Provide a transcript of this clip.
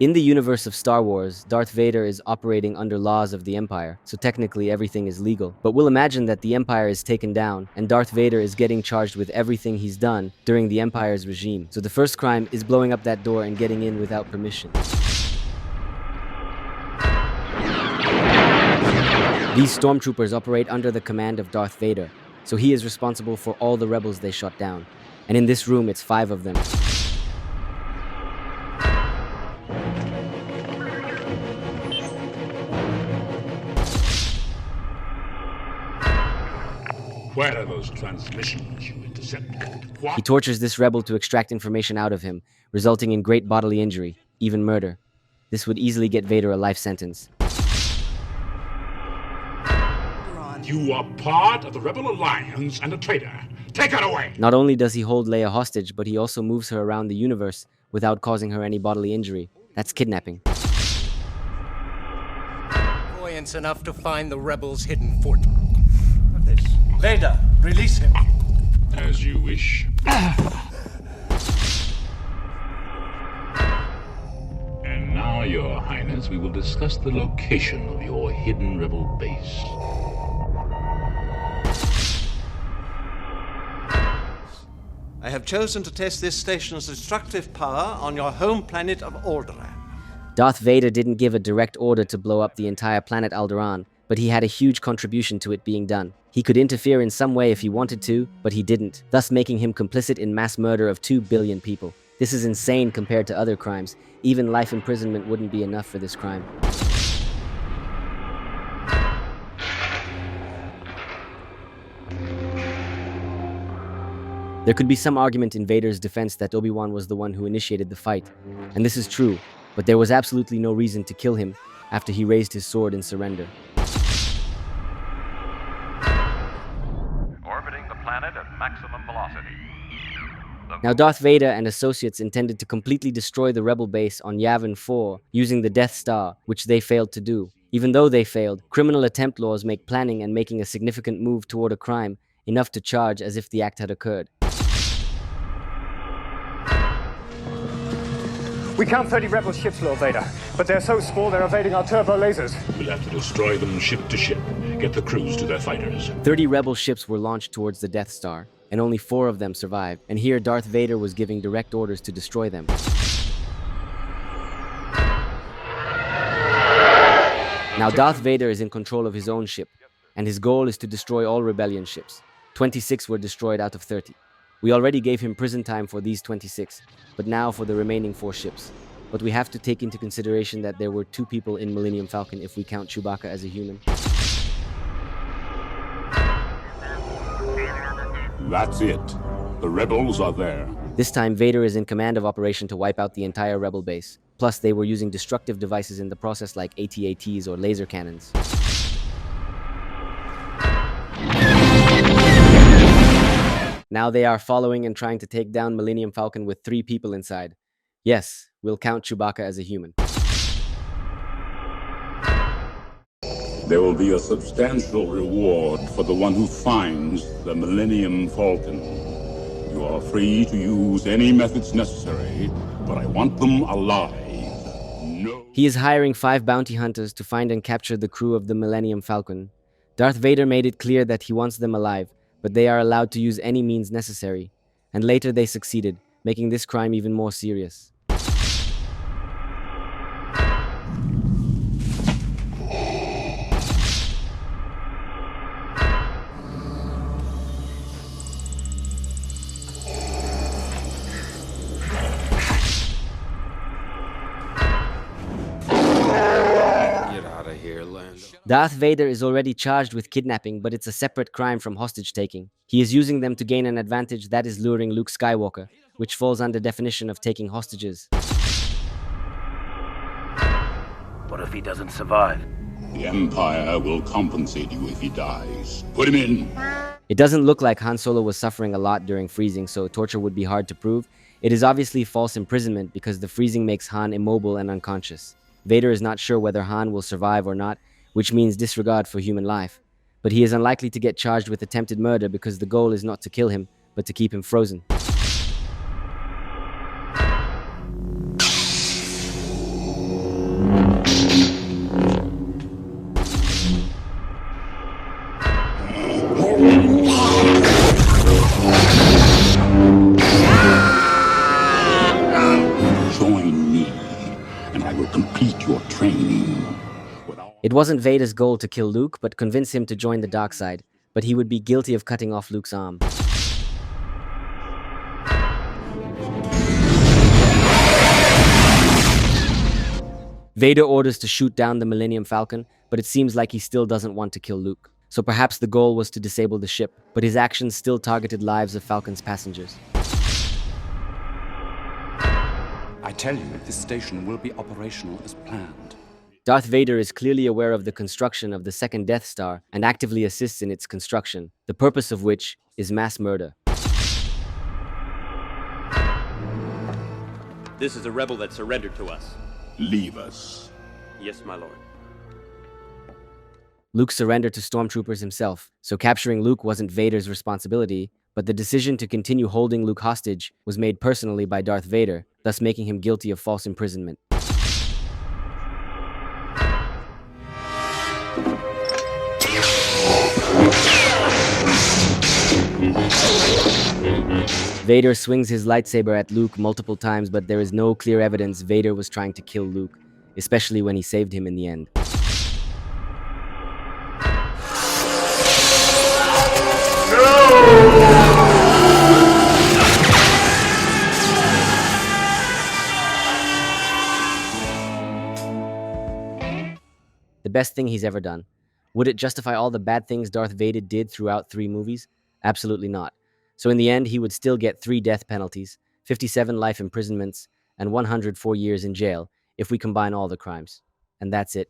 In the universe of Star Wars, Darth Vader is operating under laws of the Empire, so technically everything is legal. But we'll imagine that the Empire is taken down, and Darth Vader is getting charged with everything he's done during the Empire's regime. So the first crime is blowing up that door and getting in without permission. These stormtroopers operate under the command of Darth Vader, so he is responsible for all the rebels they shot down. And in this room, it's 5 of them. Where are those transmissions you intercepted? What? He tortures this rebel to extract information out of him, resulting in great bodily injury, even murder. This would easily get Vader a life sentence. You are part of the Rebel Alliance and a traitor. Take her away! Not only does he hold Leia hostage, but he also moves her around the universe without causing her any bodily injury. That's kidnapping. Buoyance enough to find the rebels' hidden fort. Vader, release him. As you wish. And now, Your Highness, we will discuss the location of your hidden rebel base. I have chosen to test this station's destructive power on your home planet of Alderaan. Darth Vader didn't give a direct order to blow up the entire planet Alderaan, but he had a huge contribution to it being done. He could interfere in some way if he wanted to, but he didn't, thus making him complicit in mass murder of 2 billion people. This is insane compared to other crimes. Even life imprisonment wouldn't be enough for this crime. There could be some argument in Vader's defense that Obi-Wan was the one who initiated the fight, and this is true, but there was absolutely no reason to kill him after he raised his sword in surrender. Orbiting the planet at maximum velocity. Now, Darth Vader and associates intended to completely destroy the rebel base on Yavin 4 using the Death Star, which they failed to do. Even though they failed, criminal attempt laws make planning and making a significant move toward a crime enough to charge as if the act had occurred. We count 30 rebel ships, Lord Vader, but they're so small they're evading our turbo lasers. We'll have to destroy them ship to ship. Get the crews to their fighters. 30 rebel ships were launched towards the Death Star, and only 4 of them survived, and here Darth Vader was giving direct orders to destroy them. Now Darth Vader is in control of his own ship, and his goal is to destroy all rebellion ships. 26 were destroyed out of 30. We already gave him prison time for these 26, but now for the remaining 4 ships. But we have to take into consideration that there were 2 people in Millennium Falcon if we count Chewbacca as a human. That's it. The rebels are there. This time, Vader is in command of operation to wipe out the entire rebel base. Plus, they were using destructive devices in the process like AT-ATs or laser cannons. Now they are following and trying to take down Millennium Falcon with 3 people inside. Yes, we'll count Chewbacca as a human. There will be a substantial reward for the one who finds the Millennium Falcon. You are free to use any methods necessary, but I want them alive. No. He is hiring 5 bounty hunters to find and capture the crew of the Millennium Falcon. Darth Vader made it clear that he wants them alive, but they are allowed to use any means necessary. And later they succeeded, making this crime even more serious. Darth Vader is already charged with kidnapping, but it's a separate crime from hostage-taking. He is using them to gain an advantage that is luring Luke Skywalker, which falls under definition of taking hostages. What if he doesn't survive? The Empire will compensate you if he dies. Put him in. It doesn't look like Han Solo was suffering a lot during freezing, so torture would be hard to prove. It is obviously false imprisonment because the freezing makes Han immobile and unconscious. Vader is not sure whether Han will survive or not, which means disregard for human life. But he is unlikely to get charged with attempted murder because the goal is not to kill him, but to keep him frozen. will complete your training. Without... It wasn't Vader's goal to kill Luke, but convince him to join the dark side, but he would be guilty of cutting off Luke's arm. Vader orders to shoot down the Millennium Falcon, but it seems like he still doesn't want to kill Luke. So perhaps the goal was to disable the ship, but his actions still targeted lives of Falcon's passengers. I tell you, this station will be operational as planned. Darth Vader is clearly aware of the construction of the second Death Star and actively assists in its construction, the purpose of which is mass murder. This is a rebel that surrendered to us. Leave us. Yes, my lord. Luke surrendered to stormtroopers himself, so capturing Luke wasn't Vader's responsibility, but the decision to continue holding Luke hostage was made personally by Darth Vader, thus making him guilty of false imprisonment. Vader swings his lightsaber at Luke multiple times, but there is no clear evidence Vader was trying to kill Luke, especially when he saved him in the end. The best thing he's ever done. Would it justify all the bad things Darth Vader did throughout 3 movies? Absolutely not. So in the end, he would still get 3 death penalties, 57 life imprisonments, and 104 years in jail if we combine all the crimes. And that's it.